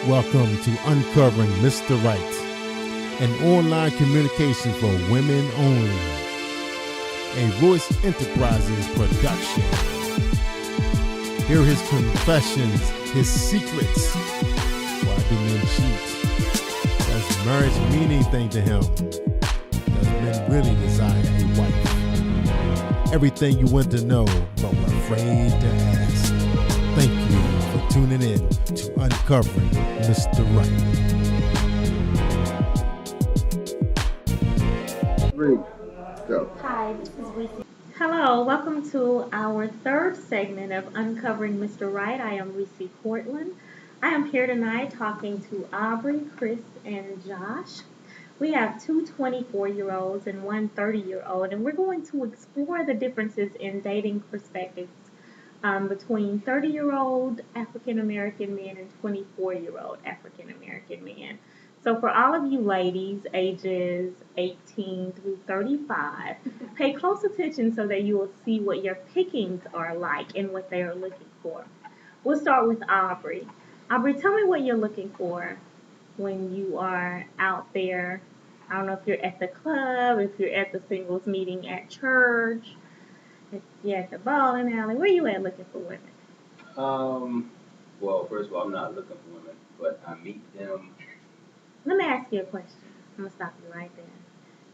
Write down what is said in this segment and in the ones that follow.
Welcome to Uncovering Mr. Right, an online communication for women only. A Voice Enterprises production. Hear his confessions, his secrets. Why do men cheat? Does marriage mean anything to him? Does men really desire a wife? Everything you want to know, but were afraid to ask. Thank you for tuning in to Uncovering Mr. Right. Go. Hi, this is Rici. Hello, welcome to our third segment of Uncovering Mr. Right. I am Rici Courtland. I am here tonight talking to Aubrey, Chris, and Josh. We have two 24-year-olds and one 30-year-old, and we're going to explore the differences in dating perspectives between 30-year-old African American men and 24-year-old African American men. So, for all of you ladies ages 18 through 35, pay close attention so that you will see what your pickings are like and what they are looking for. We'll start with Aubrey. Aubrey, tell me what you're looking for when you are out there. I don't know if you're at the club, if you're at the singles meeting at church, if you're at the bowling alley. Where you at looking for women? Well, first of all, I'm not looking for women, but I meet them. Let me ask you a question. I'm going to stop you right there.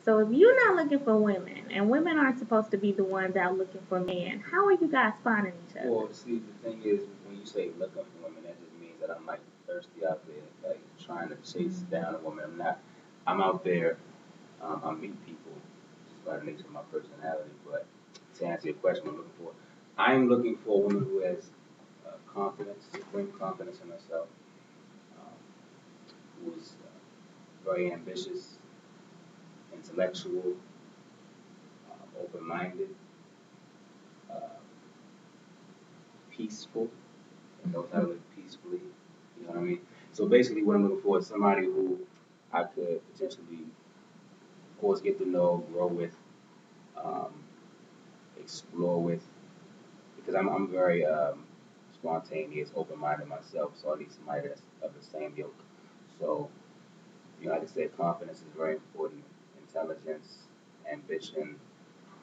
So if you're not looking for women, and women aren't supposed to be the ones out looking for men, how are you guys finding each other? Well, see, the thing is, when you say looking for women, that just means that I'm like thirsty out there, like trying to chase down a woman. I'm out there, I meet people just by the nature of my personality. But to answer your question, what I'm looking for, I'm looking for a woman who has confidence, supreme confidence in herself, who is very ambitious, intellectual, open-minded, uh, peaceful, and knows how to live peacefully. You know what I mean? So basically, what I'm looking for is somebody who I could potentially, of course, get to know, grow with, um, explore with, because I'm very spontaneous, open-minded myself. So I need somebody that's of the same ilk. So, like I said, confidence is very important. Intelligence, ambition.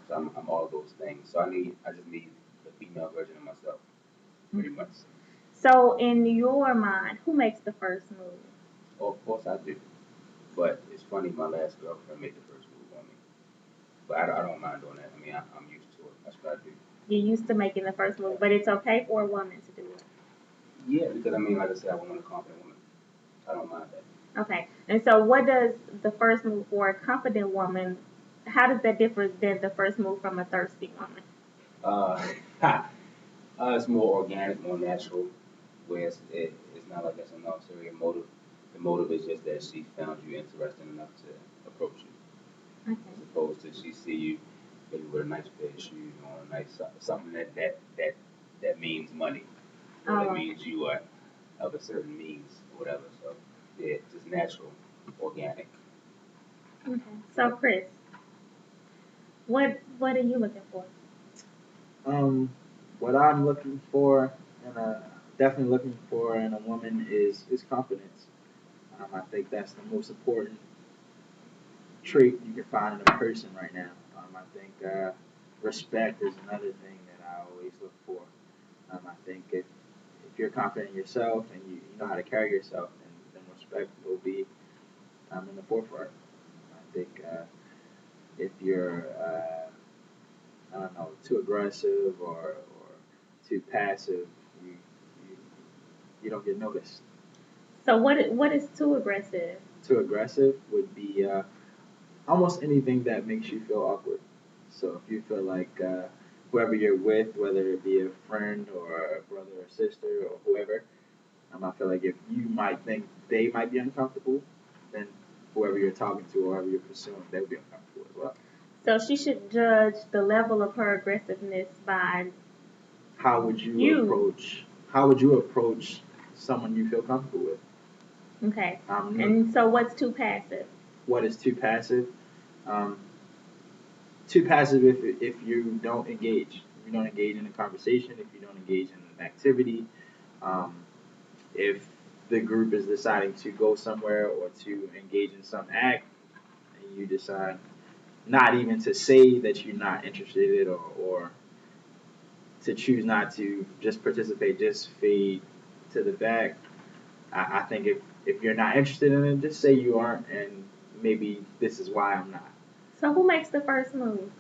So I'm all those things. So I just need the female version of myself, pretty much. So in your mind, who makes the first move? Oh, of course I do. But it's funny, my last girlfriend made the first move on me. But I don't mind doing that. I mean, I'm used to it. That's what I do. You're used to making the first move, but it's okay for a woman to do it. Yeah, because I mean, like I said, I want a confident woman. I don't mind that. Okay. And so what does the first move for a confident woman, how does that differ than the first move from a thirsty woman? Uh, it's more organic, more natural, where it's not like that's an ulterior motive. The motive is just that she found you interesting enough to approach you, Okay. as opposed to she see you maybe with a nice pair of shoes on, a nice something that means money, or that means you are of a certain means or whatever. So yeah, it's just natural, organic. Okay. So Chris, what are you looking for? What I'm looking for, and definitely looking for in a woman is confidence. I think that's the most important trait you can find in a person right now. I think respect is another thing that I always look for. I think if you're confident in yourself and you know how to carry yourself, then respect will be in the forefront. I think if you're I don't know, too aggressive or too passive, you you don't get noticed. So what is too aggressive? Too aggressive would be almost anything that makes you feel awkward. So if you feel like whoever you're with, whether it be a friend or a brother or sister or whoever, I feel like if you might think they might be uncomfortable, then whoever you're talking to or whoever you're pursuing, they'll be uncomfortable as well. So she should judge the level of her aggressiveness by How would you you. approach? How would you approach someone you feel comfortable with? Okay. Um, And so what's too passive? what is too passive? Um, Too passive if you don't engage. If you don't engage in a conversation, if you don't engage in an activity, um, if the group is deciding to go somewhere or to engage in some act, and you decide not even to say that you're not interested in it, or to choose not to just participate, just fade to the back. I think if you're not interested in it, just say you aren't, and maybe this is why I'm not. So who makes the first move?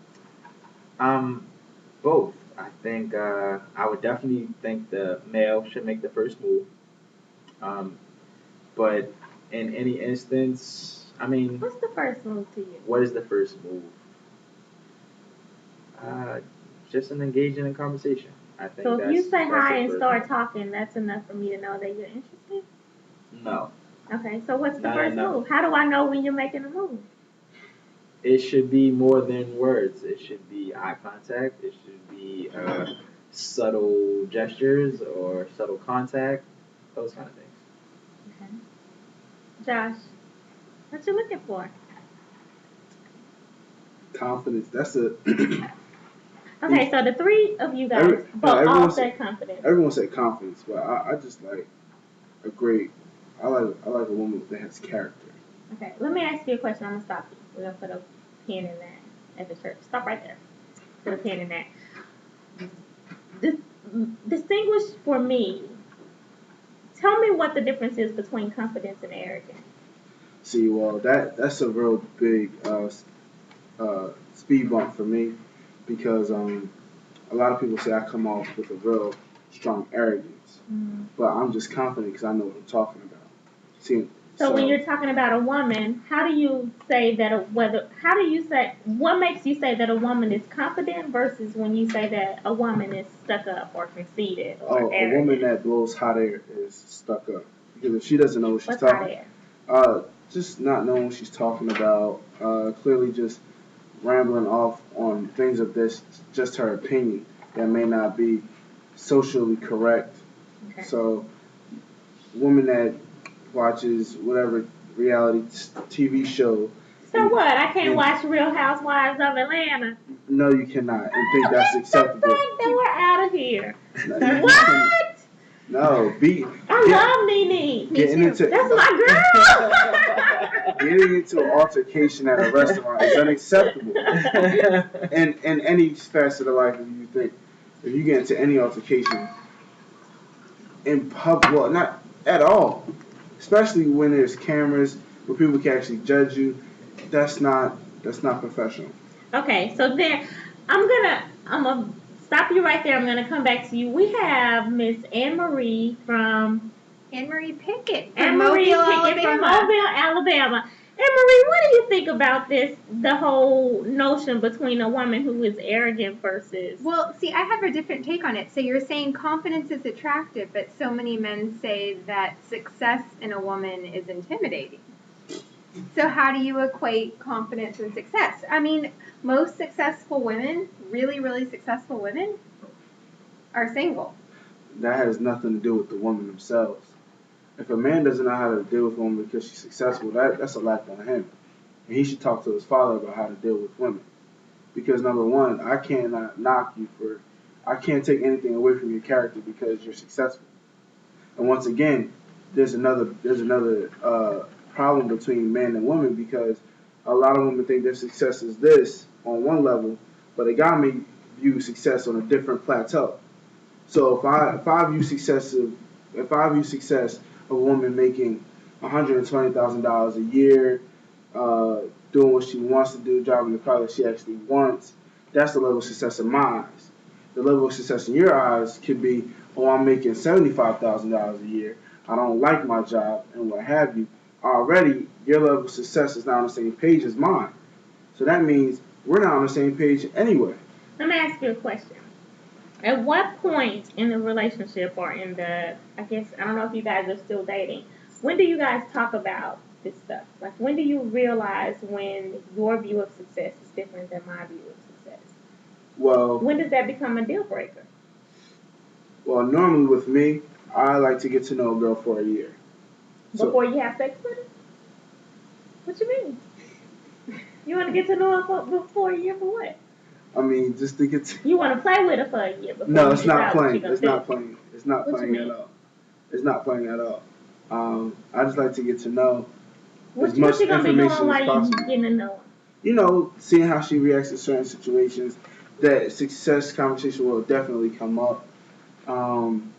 Both. I think I would definitely think the male should make the first move. Um, but in any instance, I mean, What's the first move to you? what is the first move? Just an engaging in conversation. I think So if you say that's hi the and first start move. talking, that's enough for me to know that you're interested? No, Okay, so what's the not first enough. move? How do I know when you're making a move? It should be more than words. It should be eye contact. It should be subtle gestures or subtle contact. Those kind of things. Okay. Josh, what you looking for? Confidence. That's a. Okay, so the three of you guys all said confidence. Everyone said confidence, but I just like a great. I like a woman that has character. Okay, let me ask you a question. I'm gonna stop you. We're gonna put a pin in that at the church. Stop right there. Put a pin in that. Distinguish for me. Tell me what the difference is between confidence and arrogance. See, well, that's a real big speed bump for me because a lot of people say I come off with a real strong arrogance, but I'm just confident because I know what I'm talking about. See, so when you're talking about a woman, how do you say that what makes you say that a woman is confident versus when you say that a woman is stuck up or conceited or arrogant? A woman that blows hot air is stuck up because if she doesn't know what she's talking, just not knowing what she's talking about, clearly just rambling off on things of this, just her opinion that may not be socially correct. Okay. So, woman that watches whatever reality TV show. So what? I can't watch Real Housewives of Atlanta. No, you cannot, and think that's acceptable. The fact that we're out of here. No, what? No, I love Nene. That's my girl. Getting into an altercation at a restaurant is unacceptable. In any facet of life, if you get into any altercation in public, well, not at all, especially when there's cameras where people can actually judge you, that's not professional. Okay, so then I'm gonna stop you right there. I'm gonna come back to you. We have Miss Anne-Marie Pickett from Mobile, Alabama. Anne-Marie, what do you think about the whole notion between a woman who is arrogant versus... Well, see, I have a different take on it. So you're saying confidence is attractive, but so many men say that success in a woman is intimidating. So how do you equate confidence and success? I mean, most successful women, really, really successful women, are single. That has nothing to do with the woman themselves. If a man doesn't know how to deal with a woman because she's successful, that's a lack on him. And he should talk to his father about how to deal with women. Because number one, I cannot knock you I can't take anything away from your character because you're successful. And once again, there's another problem between man and woman because a lot of women think their success is this on one level, but a guy may view success on a different plateau. So if I view success of a woman making $120,000 a year, doing what she wants to do, driving the car that she actually wants, that's the level of success in my eyes. The level of success in your eyes could be, oh, I'm making $75,000 a year. I don't like my job and what have you. Already, your level of success is not on the same page as mine. So that means we're not on the same page anyway. Let me ask you a question. At what point in the relationship or I don't know if you guys are still dating, when do you guys talk about this stuff? Like, when do you realize when your view of success is different than my view of success? Well, when does that become a deal breaker? Well, normally with me, I like to get to know a girl for a year. Before you have sex with her? What you mean? You want to get to know her for a year for what? I mean, just to get to... You want to play with her for a year before No, it's not playing. It's not playing. It's not playing at all. It's not playing at all. I just like to get to know What, as much what you gonna be doing information as while you possible. getting to know 'em? You know, seeing how she reacts to certain situations. That success conversation will definitely come up. Um,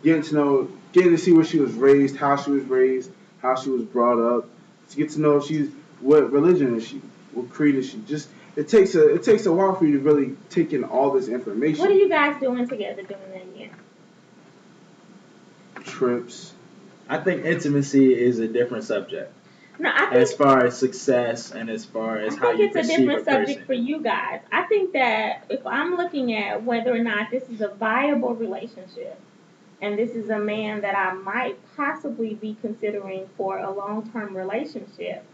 getting to see where she was raised, how she was raised, how she was brought up. To get to know if she's what religion is she, what creed is she. Just it takes a while for you to really take in all this information. What are you guys doing together during that year? Trips. I think intimacy is a different subject No, I as think far as success and as far as how you it's a perceive a different subject person. for you guys. I think that if I'm looking at whether or not this is a viable relationship, and this is a man that I might possibly be considering for a long-term relationship,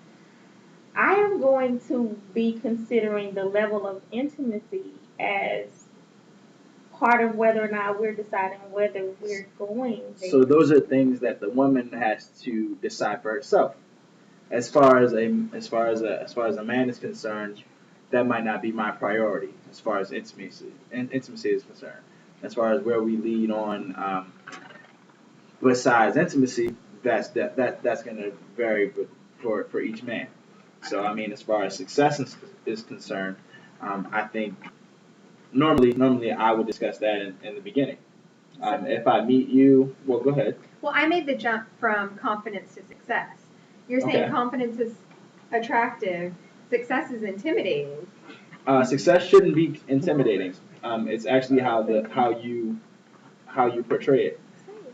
I am going to be considering the level of intimacy as part of whether or not we're deciding whether we're going there. So those are things that the woman has to decide for herself. As far as a man is concerned, that might not be my priority as far as intimacy is concerned. As far as where we lead on, besides intimacy, that's going to vary for each man. So I mean, as far as success is concerned, I think normally I would discuss that in the beginning. If I meet you, well, go ahead. Well, I made the jump from confidence to success. You're saying Okay. confidence is attractive, success is intimidating. Success shouldn't be intimidating. It's actually how you portray it.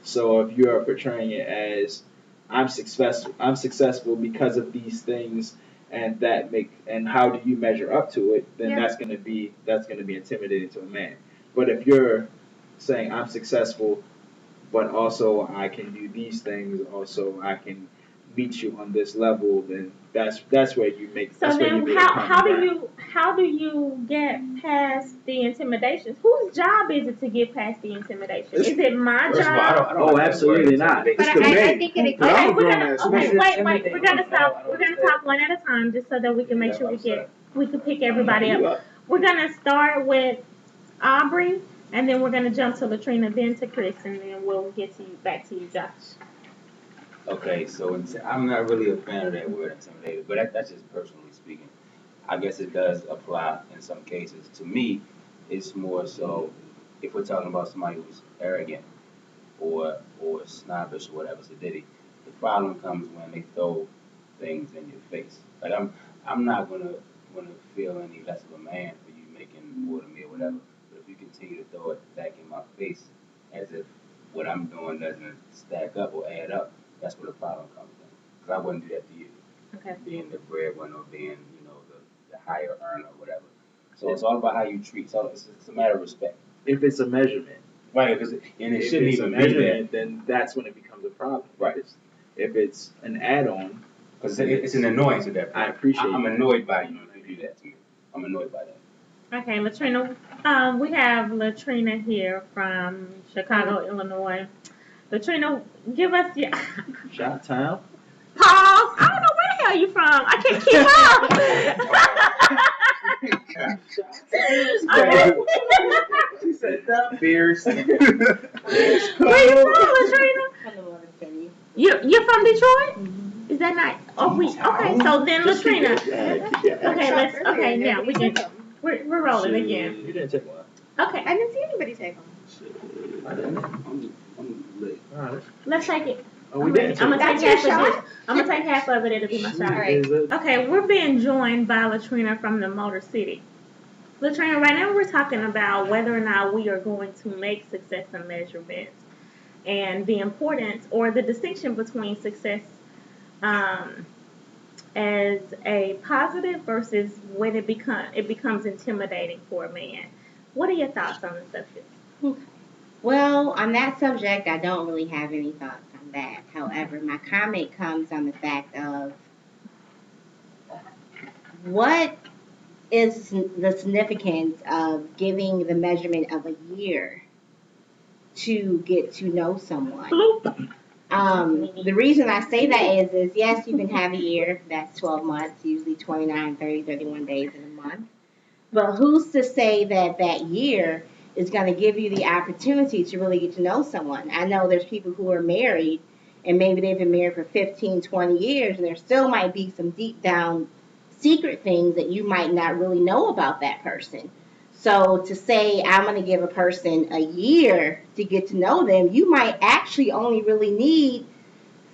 So if you are portraying it as I'm successful because of these things, and how do you measure up to it, then Yeah. that's gonna be intimidating to a man. But if you're saying I'm successful, but also I can do these things, also I can meet you on this level, then that's where you make So that's where you then, make a how common do ground. you get past the intimidations? Whose job is it to get past the intimidation? It's- Is it my First of all, job? I don't Oh, like that absolutely word, not. But It's I, the I man. think it But I'm a Okay, we're grown gonna ass okay, man. wait. We're gonna stop. We're gonna talk one at a time, just so that we can make sure we can pick everybody You up. up. We're gonna start with Aubrey, and then we're gonna jump to Latrina, then to Chris, and then we'll get to you back to you, Josh. Okay, so I'm not really a fan of that word intimidated, but that's just personally speaking. I guess it does apply in some cases. To me, it's more so if we're talking about somebody who's arrogant or snobbish or whatever, so diddy. The problem comes when they throw things in your face. Like I'm not gonna feel any less of a man for you making more than me or whatever. But if you continue to throw it back in my face as if what I'm doing doesn't stack up or add up, that's where the problem comes in. Because I wouldn't do that to you, Okay. being the breadwinner or being the higher earner or whatever. So it's all about how you treat. So it's a matter of respect. If it's a measurement. Right, because and it If shouldn't it's a even be that. measurement, then that's when it becomes a problem. Right. If it's an add-on, Because it's an annoyance at that point. I appreciate I'm it. annoyed by you if you do that to me. I'm annoyed by that. Okay, Latrina. We have Latrina here from Chicago, Illinois. Latrina, give us your Shot time. pause. I don't know where the hell you from. I can't keep up. She said that fierce. Where you from, Latrina? You're from Detroit? Is that not? Oh, okay. So then, Latrina. Okay, now we can. We're rolling again. You didn't take one. Okay, I didn't see anybody take them. I'm late. Alright. let's take it. Oh, we didn't I'm take gonna one. take That's your half of shot? it. I'm gonna take half of it. It'll be my shot. Alright. Okay, we're being joined by Latrina from the Motor City. Latrina, right now we're talking about whether or not we are going to make success a measurement and the importance or the distinction between success as a positive versus when it becomes intimidating for a man. What are your thoughts on the subject? Well, on that subject, I don't really have any thoughts on that. However, my comment comes on the fact of what is the significance of giving the measurement of a year to get to know someone? Bloop. The reason I say that is yes, you can have a year, that's 12 months, usually 29, 30, 31 days in a month. But who's to say that that year is going to give you the opportunity to really get to know someone? I know there's people who are married and maybe they've been married for 15, 20 years, and there still might be some deep down secret things that you might not really know about that person. So to say I'm going to give a person a year to get to know them, you might actually only really need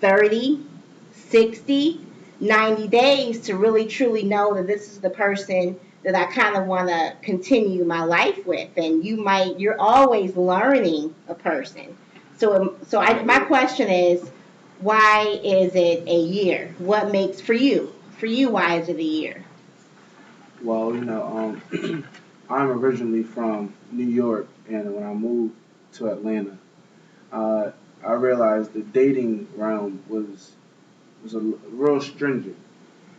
30, 60, 90 days to really truly know that this is the person that I kind of want to continue my life with. And you're always learning a person. My question is, why is it a year? What makes for you, why is it a year? Well, I'm originally from New York, and when I moved to Atlanta, I realized the dating realm was a real stringent,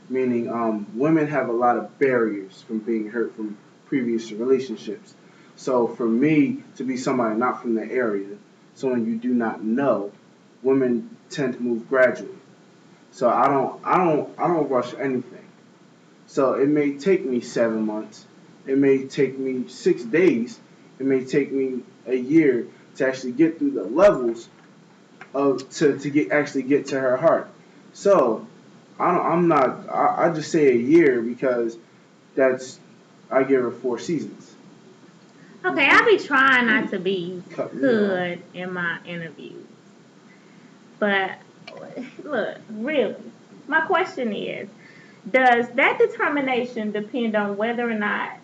meaning women have a lot of barriers from being hurt from previous relationships. So for me to be somebody not from the area, someone you do not know, women tend to move gradually. So I don't rush anything. So it may take me 7 months, it may take me 6 days, it may take me a year to actually get through the levels to get to her heart. So I just say a year because I give her 4 seasons. Okay, I be trying not to be good in my interviews. But look, really, my question is, does that determination depend on whether or not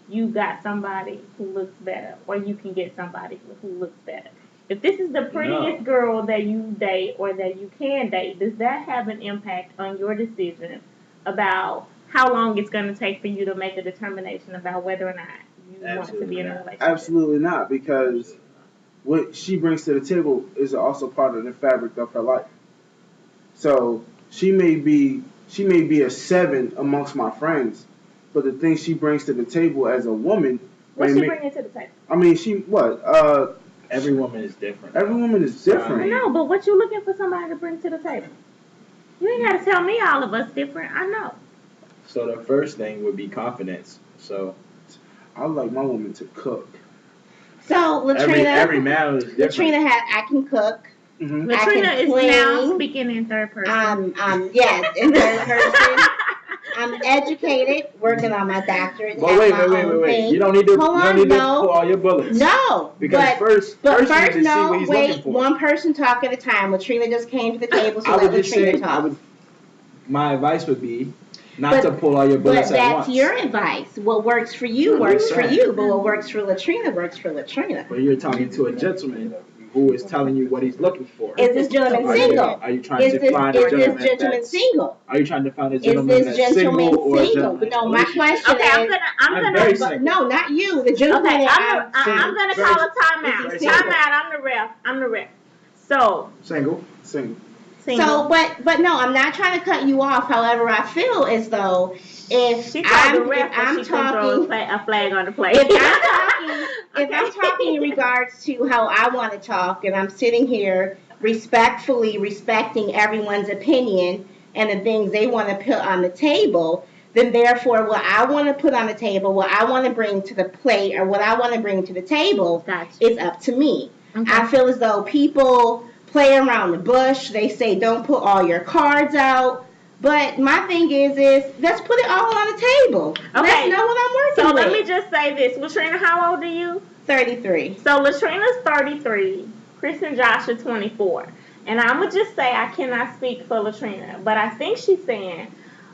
you got somebody who looks better or you can get somebody who looks better? If this is the prettiest girl that you date or that you can date, does that have an impact on your decision about how long it's going to take for you to make a determination about whether or not you want to be in a relationship? Absolutely not, because what she brings to the table is also part of the fabric of her life. So she may be a 7 amongst my friends, but the things she brings to the table as a woman. What's she bringing to the table? I mean, every woman is different. Every woman is different. I know, but what you looking for somebody to bring to the table? You ain't got to tell me all of us different. I know. So the first thing would be confidence. So I like my woman to cook. So Latrina, every man is different. Latrina I can cook. Mm-hmm. Latrina is now speaking in third person. Yes, in third person. I'm educated, working on my doctorate. But wait. You don't need to pull all your bullets. No. Because first you need to see what he's looking for. One person talk at a time. Latrina just came to the table, so let Latrina talk. My advice would be not to pull all your bullets at once. But that's your advice. What works for you works for you, but what works for Latrina works for Latrina. But you're talking to a gentleman who is telling you what he's looking for. Is this gentleman single? Are you trying to find a gentleman? Is this gentleman single? Are you trying to find a gentleman that's single or a gentleman? No, my question is. I'm gonna. No, not you. The gentleman. Okay, I'm gonna call a timeout. Timeout. I'm the ref. So. Single. So, but no, I'm not trying to cut you off. However, I feel as though if I'm talking, a flag on the plate. If I'm talking in regards to how I want to talk, and I'm sitting here respectfully respecting everyone's opinion and the things they want to put on the table, then therefore what I want to put on the table, what I want to bring to the plate, or what I want to bring to the table is up to me. Okay. I feel as though people play around the bush. They say don't put all your cards out. But my thing is let's put it all on the table. Okay. Let's know what I'm working with. So let me just say this. Latrina, how old are you? 33. So Latrina's 33. Chris and Josh are 24. And I'm going to just say I cannot speak for Latrina. But I think she's saying,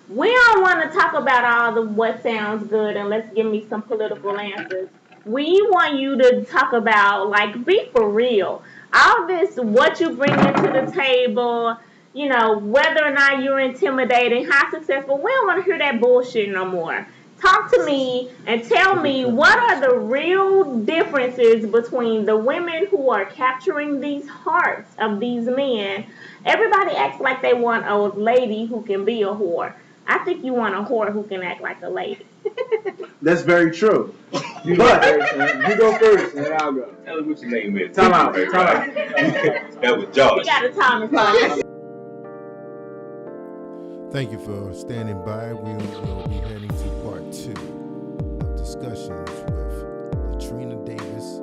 we don't want to talk about all the what sounds good and let's give me some political answers. We want you to talk about, be for real. All this, what you bring into the table, whether or not you're intimidating, how successful, we don't want to hear that bullshit no more. Talk to me and tell me what are the real differences between the women who are capturing these hearts of these men. Everybody acts like they want a lady who can be a whore. I think you want a whore who can act like a lady. That's very true. You go first, and then I'll go. Tell us what your name is. Time out. That was Josh. You got a time clock. Thank you for standing by. We will be heading to part 2 of discussions with Latrina Davis